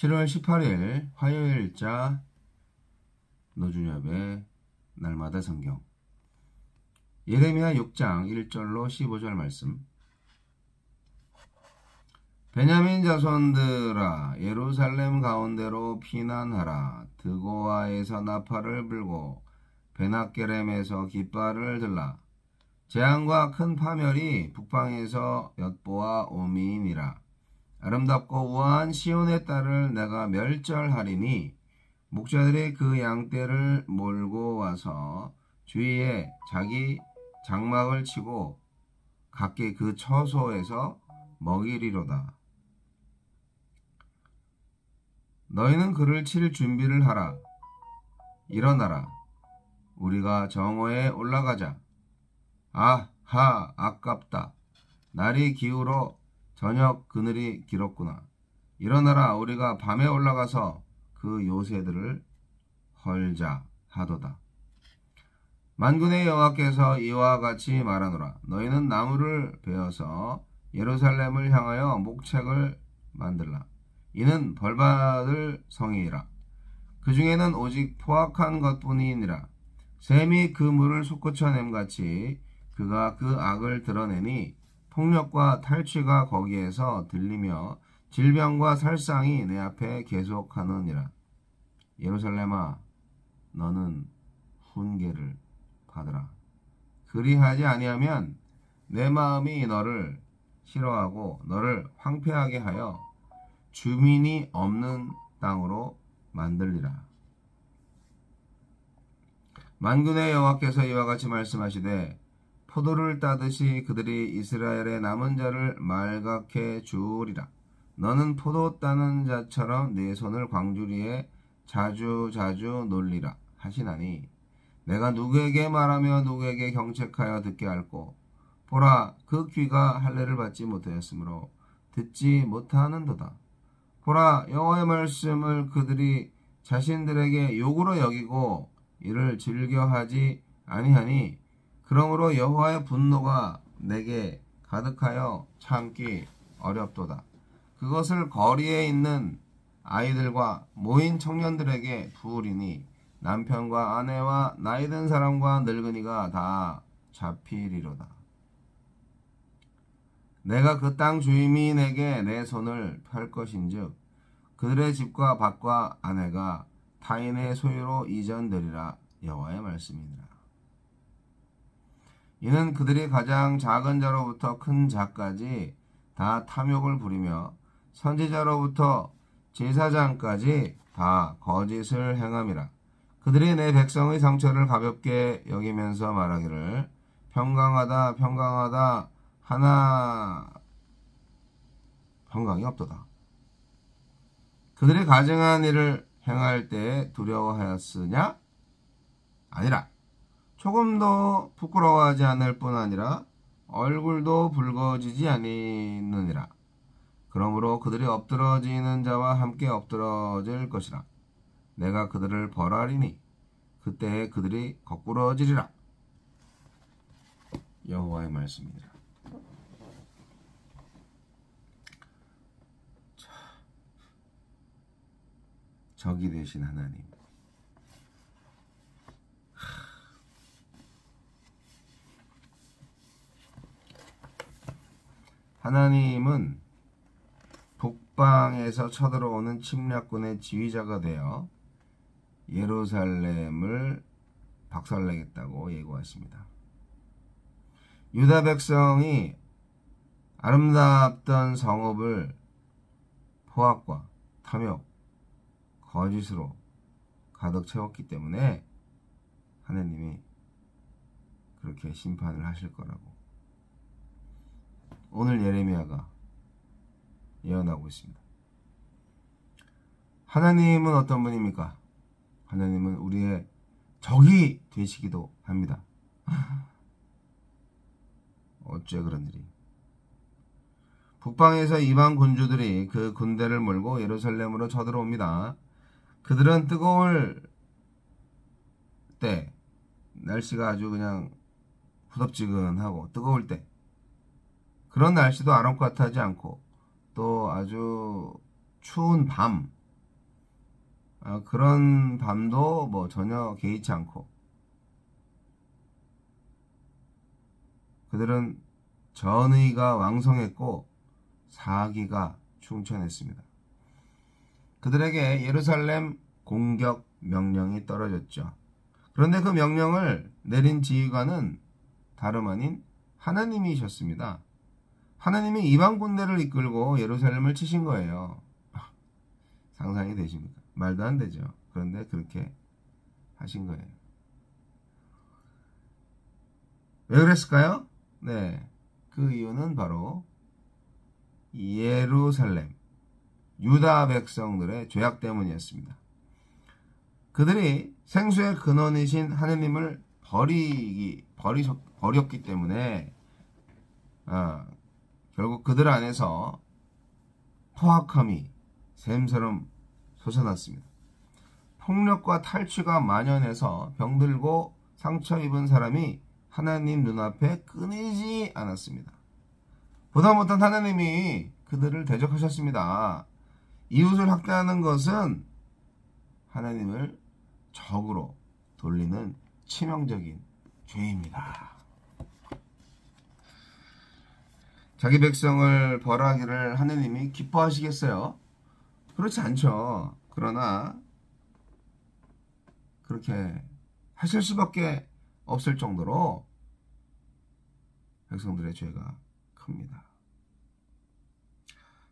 7월 18일 화요일자 노준엽의 날마다 성경 예레미야 6장 1절로 15절 말씀. 베냐민 자손들아 예루살렘 가운데로 피난하라. 드고아에서 나팔을 불고 베낫게렘에서 깃발을 들라. 재앙과 큰 파멸이 북방에서 엿보아 오미니라. 아름답고 우아한 시온의 딸을 내가 멸절하리니 목자들이 그 양떼를 몰고 와서 주위에 자기 장막을 치고 각기 그 처소에서 먹이리로다. 너희는 그를 칠 준비를 하라. 일어나라. 우리가 정오에 올라가자. 아하, 아깝다. 날이 기울어 저녁 그늘이 길었구나. 일어나라. 우리가 밤에 올라가서 그 요새들을 헐자 하도다. 만군의 여호와께서 이와 같이 말하노라. 너희는 나무를 베어서 예루살렘을 향하여 목책을 만들라. 이는 벌받을 성이라. 그 중에는 오직 포악한 것뿐이니라. 샘이 그 물을 솟구쳐냄같이 그가 그 악을 드러내니 폭력과 탈취가 거기에서 들리며 질병과 살상이 내 앞에 계속하느니라. 예루살렘아, 너는 훈계를 받으라. 그리하지 아니하면 내 마음이 너를 싫어하고 너를 황폐하게 하여 주민이 없는 땅으로 만들리라. 만군의 여호와께서 이와 같이 말씀하시되 포도를 따듯이 그들이 이스라엘의 남은 자를 말갛게 주우리라. 너는 포도 따는 자처럼 네 손을 광주리에 자주 놀리라 하시나니 내가 누구에게 말하며 누구에게 경책하여 듣게 할꼬. 보라, 그 귀가 할례를 받지 못하였으므로 듣지 못하는도다. 보라, 여호와의 말씀을 그들이 자신들에게 욕으로 여기고 이를 즐겨하지 아니하니 그러므로 여호와의 분노가 내게 가득하여 참기 어렵도다. 그것을 거리에 있는 아이들과 모인 청년들에게 부으리니 남편과 아내와 나이든 사람과 늙은이가 다 잡히리로다. 내가 그 땅 주민에게 내 손을 펼 것인즉 그들의 집과 밭과 아내가 타인의 소유로 이전되리라. 여호와의 말씀이니라. 이는 그들이 가장 작은 자로부터 큰 자까지 다 탐욕을 부리며 선지자로부터 제사장까지 다 거짓을 행함이라. 그들이 내 백성의 상처를 가볍게 여기면서 말하기를 평강하다 평강하다 하나 평강이 없도다. 그들이 가증한 일을 행할 때 두려워하였으냐? 아니라 조금도 부끄러워하지 않을 뿐 아니라 얼굴도 붉어지지 아니느니라. 그러므로 그들이 엎드러지는 자와 함께 엎드러질 것이라. 내가 그들을 벌하리니 그때에 그들이 거꾸러지리라. 여호와의 말씀이니라. 적이 되신 하나님, 하나님은 북방에서 쳐들어오는 침략군의 지휘자가 되어 예루살렘을 박살내겠다고 예고했습니다. 유다 백성이 아름답던 성읍을 포악과 탐욕, 거짓으로 가득 채웠기 때문에 하나님이 그렇게 심판을 하실 거라고 오늘 예레미야가 예언하고 있습니다. 하나님은 어떤 분입니까? 하나님은 우리의 적이 되시기도 합니다. 어째 그런 일이. 북방에서 이방 군주들이 그 군대를 몰고 예루살렘으로 쳐들어옵니다. 그들은 뜨거울 때, 날씨가 아주 그냥 후덥지근하고 뜨거울 때, 그런 날씨도 아랑곳하지 않고 또 아주 추운 밤, 그런 밤도 뭐 전혀 개의치 않고 그들은 전의가 왕성했고 사기가 충천했습니다. 그들에게 예루살렘 공격 명령이 떨어졌죠. 그런데 그 명령을 내린 지휘관은 다름 아닌 하나님이셨습니다. 하나님이 이방 군대를 이끌고 예루살렘을 치신 거예요. 상상이 되십니까? 말도 안 되죠. 그런데 그렇게 하신 거예요. 왜 그랬을까요? 네, 그 이유는 바로 예루살렘, 유다 백성들의 죄악 때문이었습니다. 그들이 생수의 근원이신 하느님을 버렸기 때문에 결국 그들 안에서 포악함이 샘처럼 솟아났습니다. 폭력과 탈취가 만연해서 병들고 상처 입은 사람이 하나님 눈앞에 끊이지 않았습니다. 보다 못한 하나님이 그들을 대적하셨습니다. 이웃을 학대하는 것은 하나님을 적으로 돌리는 치명적인 죄입니다. 자기 백성을 벌하기를 하나님이 기뻐하시겠어요? 그렇지 않죠. 그러나 그렇게 하실 수밖에 없을 정도로 백성들의 죄가 큽니다.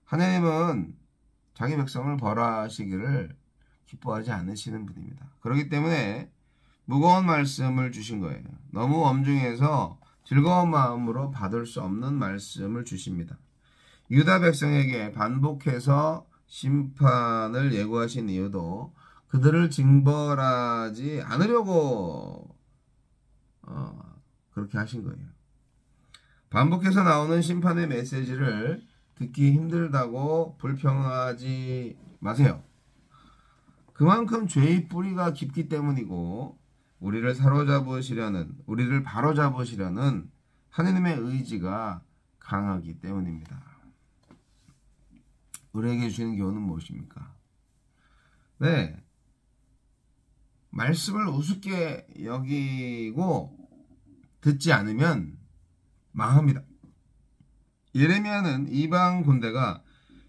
하나님은 자기 백성을 벌하시기를 기뻐하지 않으시는 분입니다. 그렇기 때문에 무거운 말씀을 주신 거예요. 너무 엄중해서 즐거운 마음으로 받을 수 없는 말씀을 주십니다. 유다 백성에게 반복해서 심판을 예고하신 이유도 그들을 징벌하지 않으려고 그렇게 하신 거예요. 반복해서 나오는 심판의 메시지를 듣기 힘들다고 불평하지 마세요. 그만큼 죄의 뿌리가 깊기 때문이고 우리를 바로잡으시려는 하느님의 의지가 강하기 때문입니다. 우리에게 주시는 교훈은 무엇입니까? 네, 말씀을 우습게 여기고 듣지 않으면 망합니다. 예레미야는 이방 군대가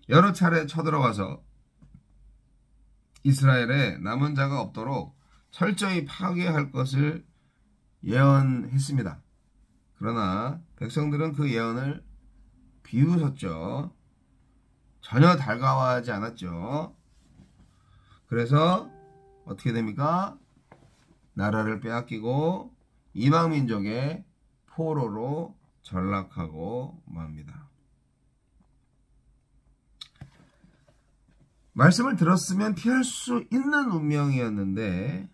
여러 차례 쳐들어와서 이스라엘에 남은 자가 없도록 철저히 파괴할 것을 예언했습니다. 그러나 백성들은 그 예언을 비웃었죠. 전혀 달가워하지 않았죠. 그래서 어떻게 됩니까? 나라를 빼앗기고 이방 민족의 포로로 전락하고 맙니다. 말씀을 들었으면 피할 수 있는 운명이었는데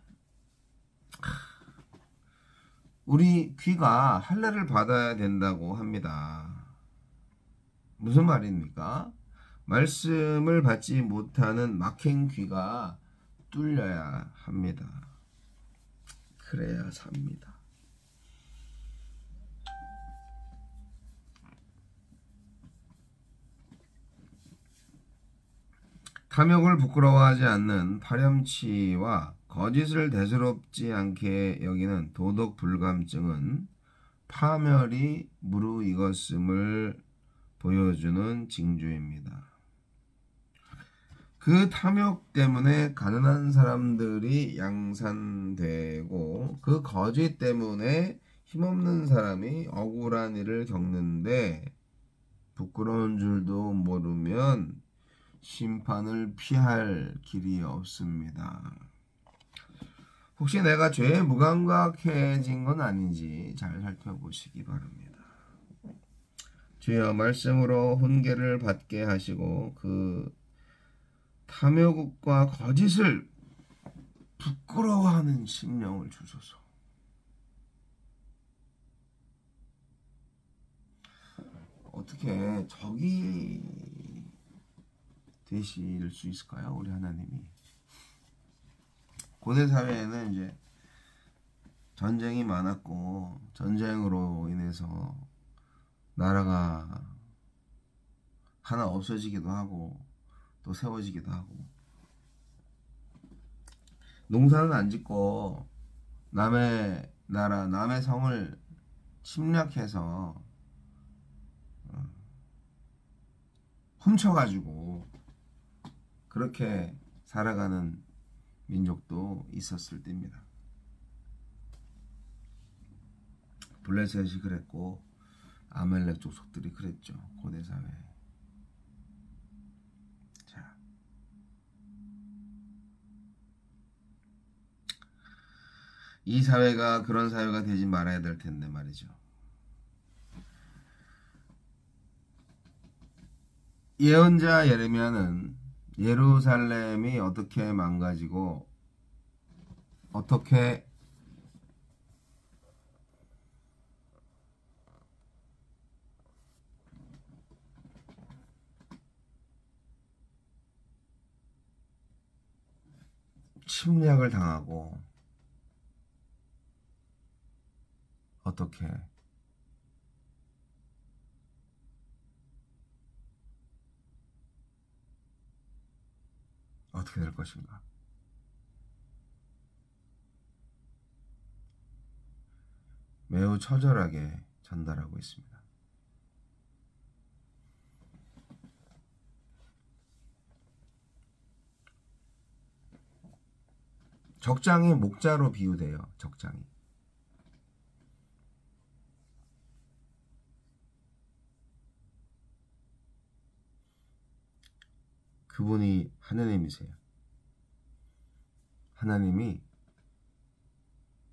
우리 귀가 할례를 받아야 된다고 합니다. 무슨 말입니까? 말씀을 받지 못하는 막힌 귀가 뚫려야 합니다. 그래야 삽니다. 탐욕을 부끄러워하지 않는 파렴치와 거짓을 대수롭지 않게 여기는 도덕 불감증은 파멸이 무르익었음을 보여주는 징조입니다. 그 탐욕 때문에 가난한 사람들이 양산되고 그 거짓 때문에 힘없는 사람이 억울한 일을 겪는데 부끄러운 줄도 모르면 심판을 피할 길이 없습니다. 혹시 내가 죄에 무감각해진 건 아닌지 잘 살펴보시기 바랍니다. 주여 말씀으로 훈계를 받게 하시고 그 탐욕과 거짓을 부끄러워하는 심령을 주소서. 어떻게 적이 되실 수 있을까요? 우리 하나님이. 고대 사회에는 이제 전쟁이 많았고 전쟁으로 인해서 나라가 하나 없어지기도 하고 또 세워지기도 하고 농사는 안 짓고 남의 나라, 남의 성을 침략해서 훔쳐가지고 그렇게 살아가는 민족도 있었을 때입니다. 블레셋이 그랬고 아멜렉 족속들이 그랬죠. 고대 사회. 자, 이 사회가 그런 사회가 되지 말아야 될 텐데 말이죠. 예언자 예레미야는 예루살렘이 어떻게 망가지고 어떻게 침략을 당하고 어떻게 될 것인가. 매우 처절하게 전달하고 있습니다. 적장이 목자로 비유돼요. 적장이. 그분이 하나님이세요. 하나님이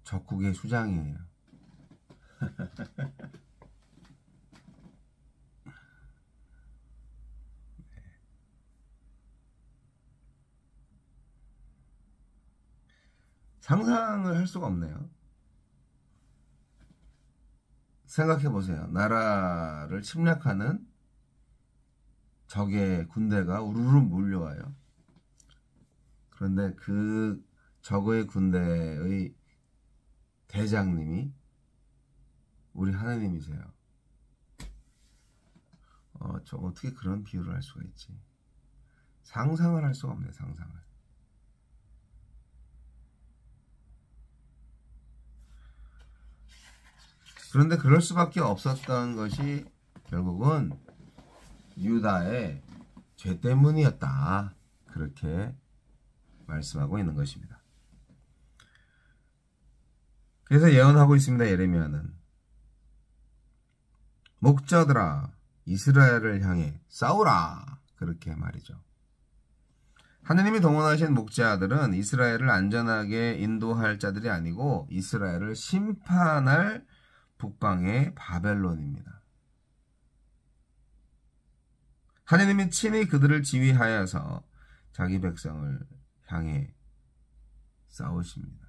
적국의 수장이에요. 상상을 할 수가 없네요. 생각해 보세요. 나라를 침략하는 적의 군대가 우르르 몰려와요. 그런데 그 적의 군대의 대장님이 우리 하나님이세요. 저 어떻게 그런 비유를 할 수가 있지? 상상을 할 수가 없네, 상상을. 그런데 그럴 수밖에 없었던 것이 결국은 유다의 죄 때문이었다. 그렇게 말씀하고 있는 것입니다. 그래서 예언하고 있습니다. 예레미야는 목자들아 이스라엘을 향해 싸우라. 그렇게 말이죠. 하느님이 동원하신 목자들은 이스라엘을 안전하게 인도할 자들이 아니고 이스라엘을 심판할 북방의 바벨론입니다. 하느님이 친히 그들을 지휘하여서 자기 백성을 향해 싸우십니다.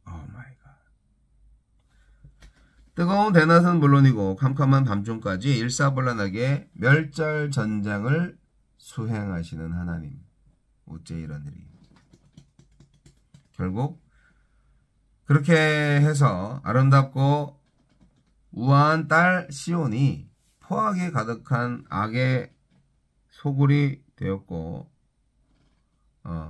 오 마이 갓. 뜨거운 대낮은 물론이고 캄캄한 밤중까지 일사불란하게 멸절 전쟁을 수행하시는 하나님. 어째 이런 일이. 결국 그렇게 해서 아름답고 우아한 딸 시온이 포악이 가득한 악의 소굴이 되었고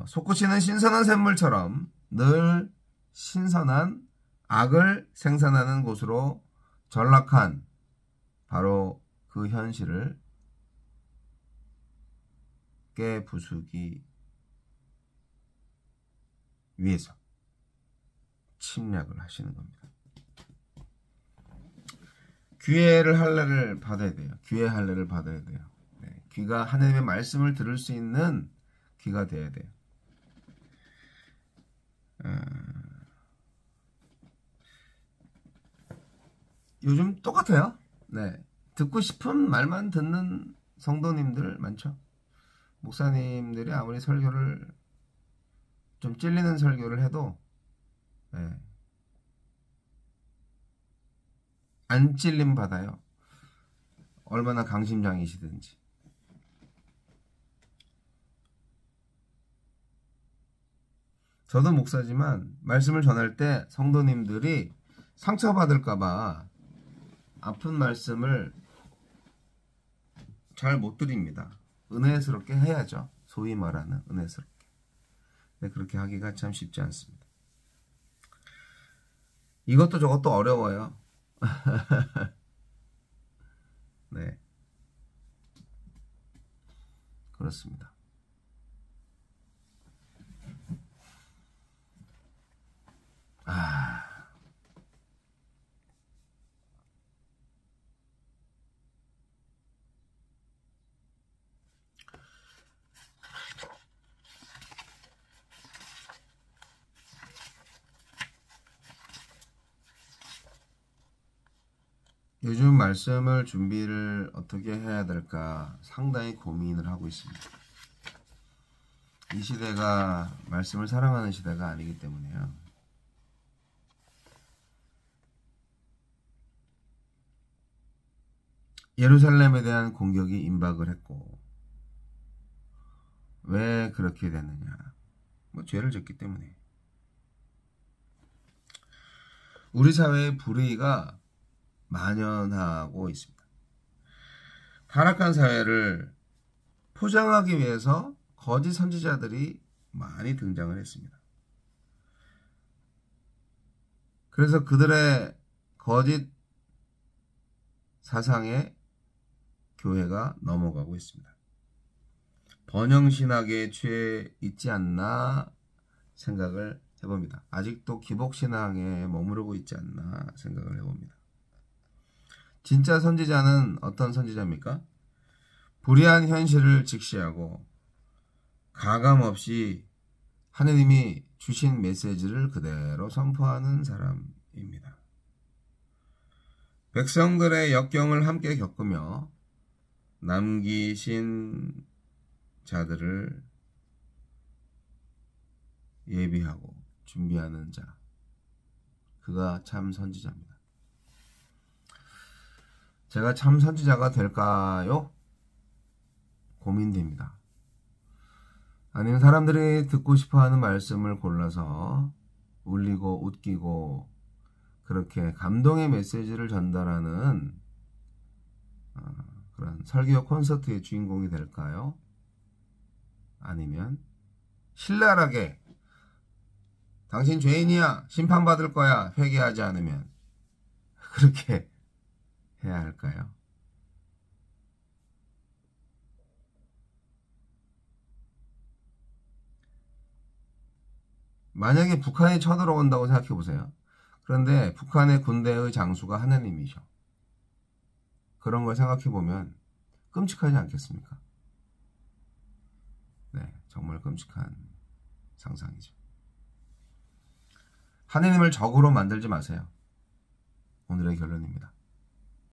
솟구치는 신선한 샘물처럼 늘 신선한 악을 생산하는 곳으로 전락한 바로 그 현실을 깨부수기 위해서 침략을 하시는 겁니다. 귀의 할례를 받아야 돼요. 귀의 할례를 받아야 돼요. 네, 귀가 하나님의 말씀을 들을 수 있는 귀가 돼야 돼요. 요즘 똑같아요. 네, 듣고 싶은 말만 듣는 성도님들 많죠. 목사님들이 아무리 설교를 좀 찔리는 설교를 해도 네, 안 찔림 받아요. 얼마나 강심장이시든지. 저도 목사지만 말씀을 전할 때 성도님들이 상처받을까봐 아픈 말씀을 잘 못 드립니다. 은혜스럽게 해야죠. 소위 말하는 은혜스럽게. 그렇게 하기가 참 쉽지 않습니다. 이것도 저것도 어려워요. 네, 그렇습니다. 요즘 말씀을 준비를 어떻게 해야 될까 상당히 고민을 하고 있습니다. 이 시대가 말씀을 사랑하는 시대가 아니기 때문에요. 예루살렘에 대한 공격이 임박을 했고, 왜 그렇게 됐느냐? 죄를 졌기 때문에. 우리 사회의 불의가 만연하고 있습니다. 타락한 사회를 포장하기 위해서 거짓 선지자들이 많이 등장을 했습니다. 그래서 그들의 거짓 사상에 교회가 넘어가고 있습니다. 번영신학에 취해 있지 않나 생각을 해봅니다. 아직도 기복신앙에 머무르고 있지 않나 생각을 해봅니다. 진짜 선지자는 어떤 선지자입니까? 불의한 현실을 직시하고 가감없이 하느님이 주신 메시지를 그대로 선포하는 사람입니다. 백성들의 역경을 함께 겪으며 남기신 자들을 예비하고 준비하는 자, 그가 참 선지자입니다. 제가 참 선지자가 될까요? 고민됩니다. 아니면 사람들이 듣고 싶어하는 말씀을 골라서 울리고 웃기고 그렇게 감동의 메시지를 전달하는 그런 설교 콘서트의 주인공이 될까요? 아니면 신랄하게 당신 죄인이야, 심판받을 거야, 회개하지 않으면, 그렇게 해야 할까요? 만약에 북한이 쳐들어온다고 생각해 보세요. 그런데 북한의 군대의 장수가 하느님이셔. 그런 걸 생각해 보면 끔찍하지 않겠습니까? 네, 정말 끔찍한 상상이죠. 하느님을 적으로 만들지 마세요. 오늘의 결론입니다.